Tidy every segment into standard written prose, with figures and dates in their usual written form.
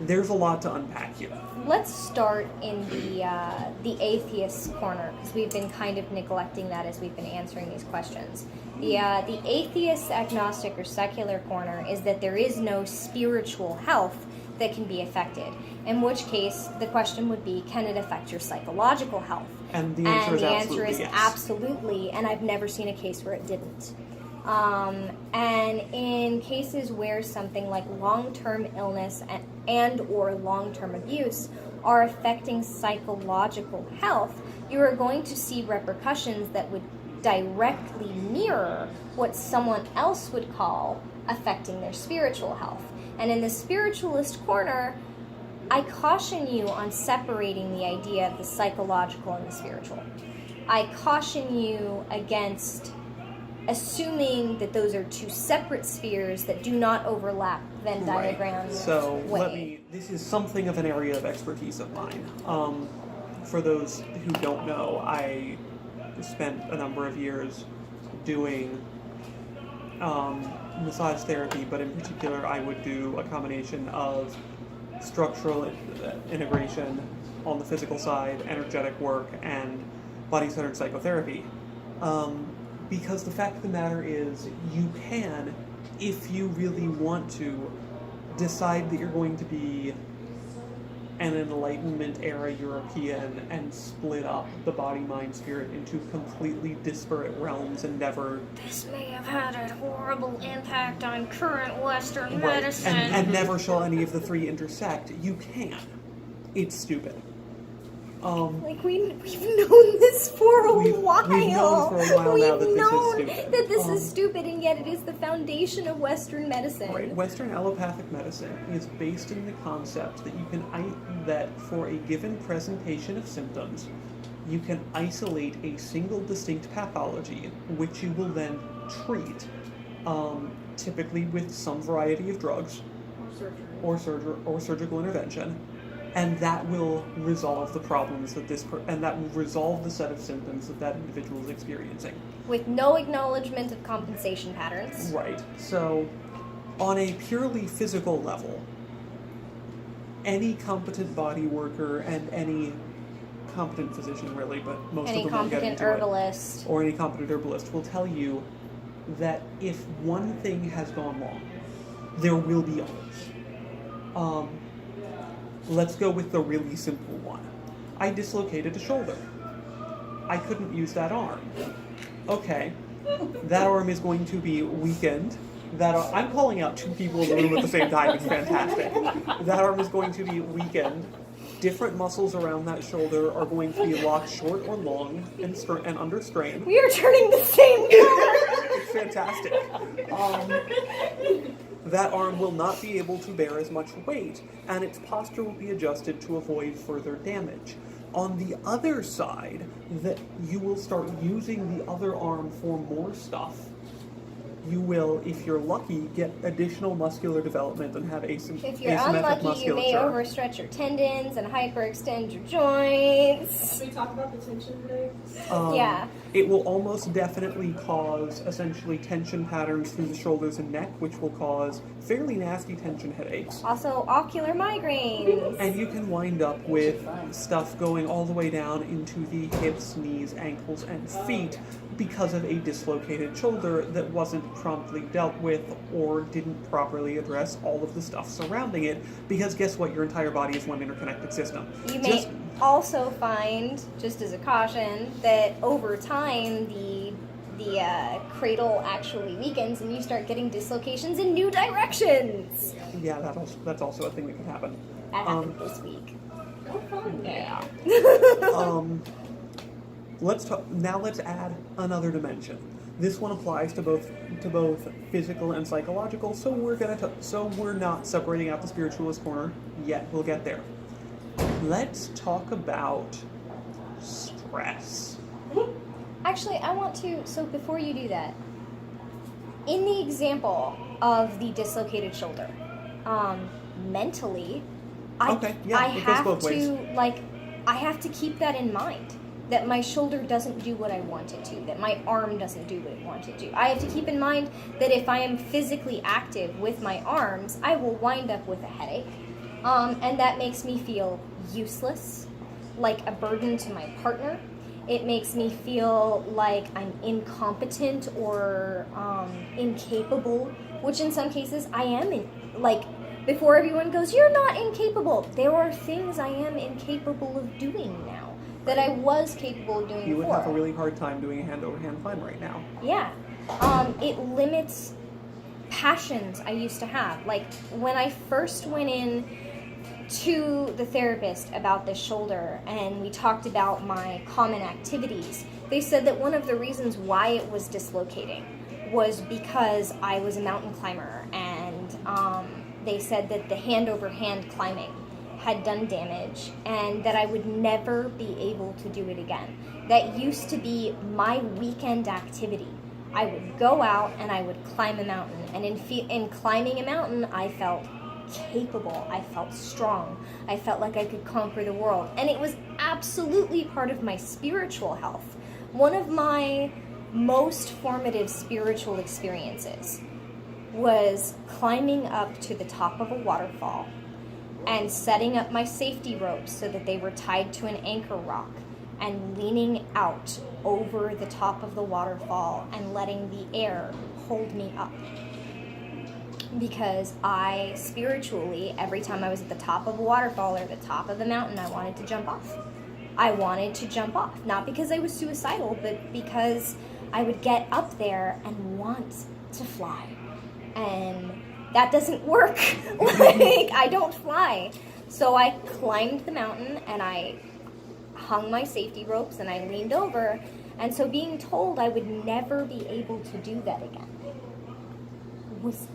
There's a lot to unpack here. Let's start in the atheist corner, because we've been kind of neglecting that as we've been answering these questions. The atheist, agnostic, or secular corner is that there is no spiritual health that can be affected. In which case, the question would be, can it affect your psychological health? And the answer is yes. Absolutely, and I've never seen a case where it didn't. And in cases where something like long-term illness and or long-term abuse are affecting psychological health, you are going to see repercussions that would directly mirror what someone else would call affecting their spiritual health. And in the spiritualist corner, I caution you on separating the idea of the psychological and the spiritual. I caution you against assuming that those are two separate spheres that do not overlap Venn diagrams. So this is something of an area of expertise of mine. For those who don't know, I spent a number of years doing massage therapy, but in particular I would do a combination of structural integration on the physical side, energetic work, and body-centered psychotherapy. Because the fact of the matter is, you can, if you really want to, decide that you're going to be an Enlightenment era European and split up the body, mind, spirit into completely disparate realms and never... This may have had a horrible impact on current Western medicine. And never shall any of the three intersect. You can. It's stupid. We've known this for a while. We've known for a while now that this is stupid, and yet it is the foundation of Western medicine. Right. Western allopathic medicine is based in the concept that you can that for a given presentation of symptoms, you can isolate a single distinct pathology, which you will then treat, typically with some variety of drugs, or surgical intervention. And that will resolve the problems that and that will resolve the set of symptoms that individual is experiencing. With no acknowledgement of compensation patterns. Right. So, on a purely physical level, any competent body worker and any competent physician, really, but most of them won't get into it. Any competent herbalist. Or any competent herbalist will tell you that if one thing has gone wrong, there will be others. Let's go with the really simple one. I dislocated a shoulder. I couldn't use that arm. Okay, that arm is going to be weakened. I'm calling out two people in the room at the same time. It's fantastic. That arm is going to be weakened. Different muscles around that shoulder are going to be locked short or long and under strain. We are turning the same color. It's fantastic. That arm will not be able to bear as much weight, and its posture will be adjusted to avoid further damage. On the other side, that you will start using the other arm for more stuff. You will, if you're lucky, get additional muscular development and have asymmetric If you're unlucky, you may overstretch your tendons and hyperextend your joints. Can we talk about the tension today? Yeah. It will almost definitely cause, essentially, tension patterns through the shoulders and neck, which will cause fairly nasty tension headaches. Also, ocular migraines. And you can wind up with stuff going all the way down into the hips, knees, ankles, and feet because of a dislocated shoulder that wasn't promptly dealt with or didn't properly address all of the stuff surrounding it, because guess what? Your entire body is one interconnected system. You may also find, just as a caution, that over time the cradle actually weakens and you start getting dislocations in new directions. Yeah, that's also a thing that can happen. That happened this week. Oh, fun. Yeah. Let's talk now. Let's add another dimension. This one applies to both physical and psychological. So we're not separating out the spiritualist corner yet. We'll get there. Let's talk about stress. Actually, I want to, so before you do that, in the example of the dislocated shoulder, mentally, Okay, yeah, I it goes have both ways. to, I have to keep that in mind. That my shoulder doesn't do what I want it to, that my arm doesn't do what it wants it to. I have to keep in mind that if I am physically active with my arms, I will wind up with a headache. And that makes me feel useless, like a burden to my partner. It makes me feel like I'm incompetent or incapable, which in some cases I am before everyone goes, you're not incapable. There are things I am incapable of doing now that I was capable of doing You before. would have a really hard time doing a hand-over-hand climb right now. Yeah. It limits passions I used to have. Like, when I first went in to the therapist about this shoulder and we talked about my common activities, they said that one of the reasons why it was dislocating was because I was a mountain climber, and they said that the hand-over-hand climbing had done damage and that I would never be able to do it again. That used to be my weekend activity. I would go out and I would climb a mountain, and in climbing a mountain I felt capable, I felt strong, I felt like I could conquer the world, and it was absolutely part of my spiritual health. One of my most formative spiritual experiences was climbing up to the top of a waterfall and setting up my safety ropes so that they were tied to an anchor rock and leaning out over the top of the waterfall and letting the air hold me up. Because I spiritually, every time I was at the top of a waterfall or the top of the mountain, I wanted to jump off. I wanted to jump off. Not because I was suicidal, but because I would get up there and want to fly. And that doesn't work. I don't fly. So I climbed the mountain and I hung my safety ropes and I leaned over. And so being told I would never be able to do that again was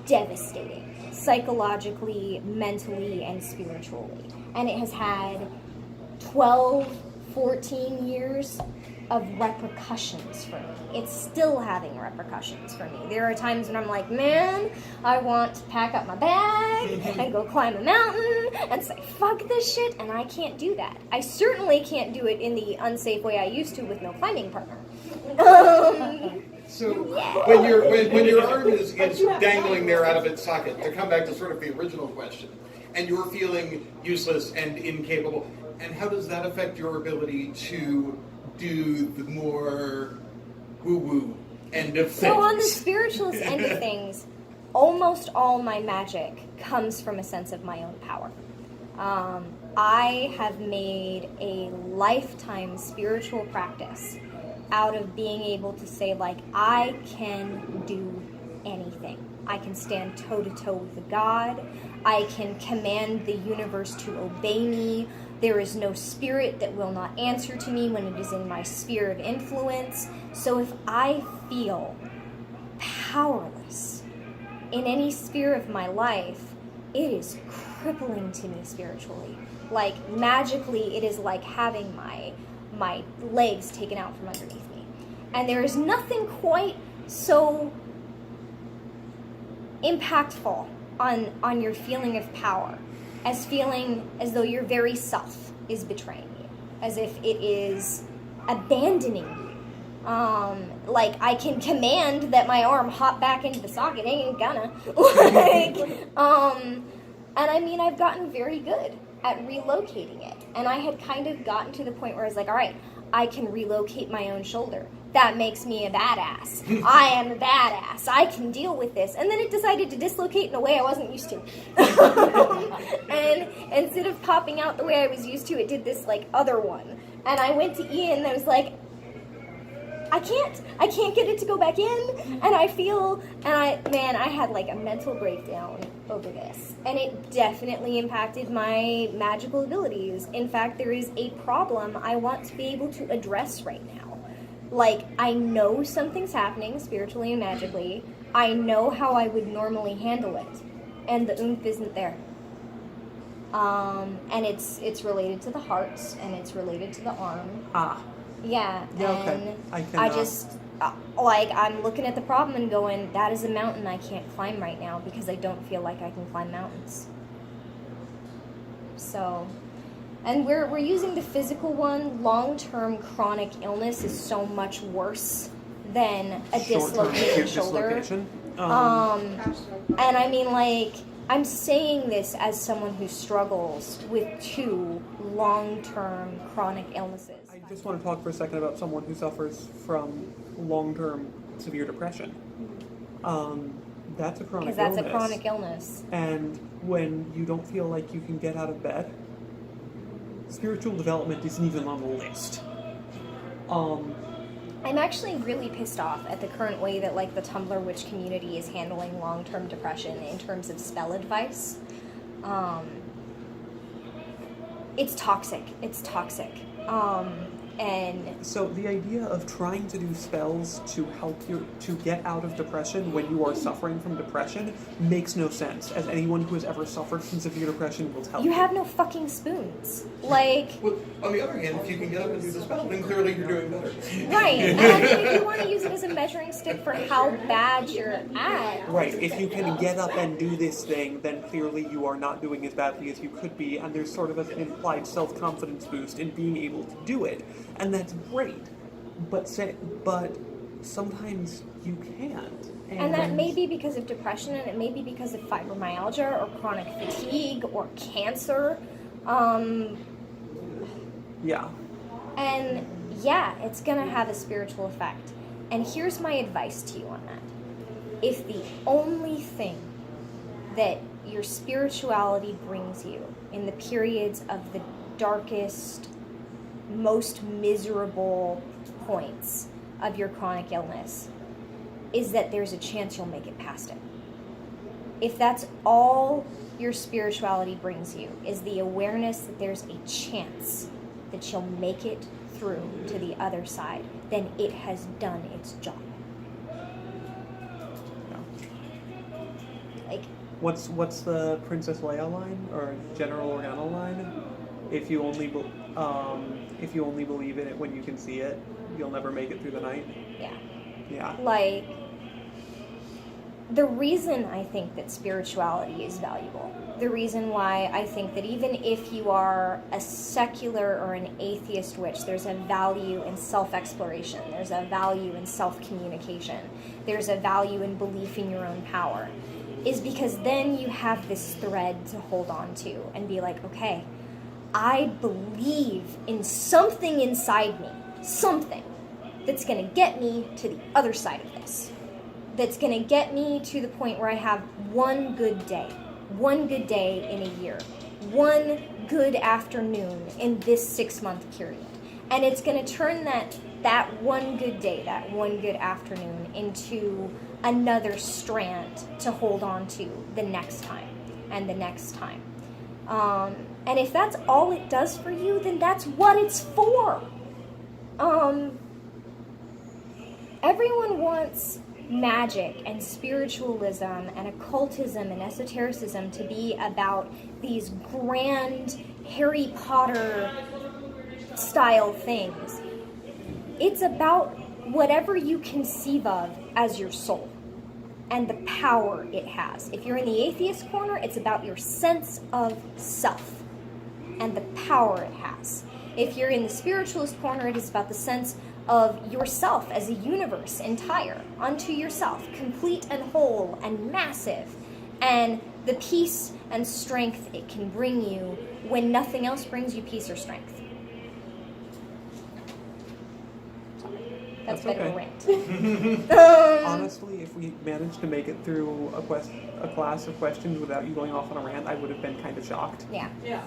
devastating, psychologically, mentally, and spiritually. And it has had 12, 14 years of repercussions for me. It's still having repercussions for me. There are times when I'm like, man, I want to pack up my bag and go climb a mountain and say, fuck this shit, and I can't do that. I certainly can't do it in the unsafe way I used to with no climbing partner. So Yeah. when your arm is dangling there out of its socket, to come back to sort of the original question, and you're feeling useless and incapable, and how does that affect your ability to do the more woo-woo end of things? So on the spiritualist end of things, almost all my magic comes from a sense of my own power. I have made a lifetime spiritual practice out of being able to say, like, I can do anything. I can stand toe-to-toe with a god. I can command the universe to obey me. There is no spirit that will not answer to me when it is in my sphere of influence. So if I feel powerless in any sphere of my life, it is crippling to me spiritually. Like, magically, it is like having my legs taken out from underneath me. And there is nothing quite so impactful on your feeling of power as feeling as though your very self is betraying you, as if it is abandoning you. Like, I can command that my arm hop back into the socket, it ain't gonna. And I mean, I've gotten very good at relocating it. And I had kind of gotten to the point where I was like, all right, I can relocate my own shoulder. That makes me a badass. I am a badass. I can deal with this. And then it decided to dislocate in a way I wasn't used to. And instead of popping out the way I was used to, it did this, like, other one. And I went to Ian and I was like, I can't get it to go back in, and I had like a mental breakdown over this, and it definitely impacted my magical abilities. In fact, there is a problem I want to be able to address right now. Like, I know something's happening spiritually and magically. I know how I would normally handle it, and the oomph isn't there. And it's related to the heart, and it's related to the arm. Yeah, Yeah, and okay. I just, I'm looking at the problem and going, that is a mountain I can't climb right now because I don't feel like I can climb mountains. So, and we're using the physical one. Long-term chronic illness is so much worse than a Short-term dislocated shoulder. dislocation. And I mean, like, I'm saying this as someone who struggles with 2 long-term chronic illnesses. I just want to talk for a second about someone who suffers from long-term severe depression. That's a chronic illness. Because that's a chronic illness. And when you don't feel like you can get out of bed, spiritual development isn't even on the list. I'm actually really pissed off at the current way that, like, the Tumblr witch community is handling long-term depression in terms of spell advice. It's toxic. And so the idea of trying to do spells to help you to get out of depression when you are suffering from depression makes no sense, as anyone who has ever suffered from severe depression will tell you. you have no fucking spoons. Like, Well, on the other hand, if you can get up and do the spell, then clearly you're doing better. right. And I mean, if you want to use it as a measuring stick for how bad you're at. Right, if you can get up and do this thing, then clearly you are not doing as badly as you could be, and there's sort of an implied self-confidence boost in being able to do it, and that's great. But sometimes you can't. And that may be because of depression, and it may be because of fibromyalgia or chronic fatigue or cancer. Yeah. And yeah, it's going to have a spiritual effect. And here's my advice to you on that. If the only thing that your spirituality brings you in the periods of the darkest, most miserable points of your chronic illness is that there's a chance you'll make it past it. If that's all your spirituality brings you, is the awareness that there's a chance that you'll make it through to the other side, then it has done its job. Like, What's the Princess Leia line or General Organa line? If you only believe in it when you can see it, you'll never make it through the night. yeah. Yeah. Like, the reason I think that spirituality is valuable, the reason why I think that even if you are a secular or an atheist witch, there's a value in self-exploration, there's a value in self-communication, there's a value in belief in your own power, is because then you have this thread to hold on to and be like, okay, I believe in something inside me, something that's going to get me to the other side of this. That's going to get me to the point where I have one good day in a year, one good afternoon in this 6-month period. And it's going to turn that one good day, that one good afternoon into another strand to hold on to the next time and the next time. And if that's all it does for you, then that's what it's for. Everyone wants magic and spiritualism and occultism and esotericism to be about these grand Harry Potter style things. It's about whatever you conceive of as your soul and the power it has. If you're in the atheist corner, it's about your sense of self and the power it has. If you're in the spiritualist corner, it is about the sense of yourself as a universe entire, unto yourself, complete and whole and massive, and the peace and strength it can bring you when nothing else brings you peace or strength. That's a bit of a rant. Honestly, if we managed to make it through a class of questions without you going off on a rant, I would have been kind of shocked. Yeah. Yeah.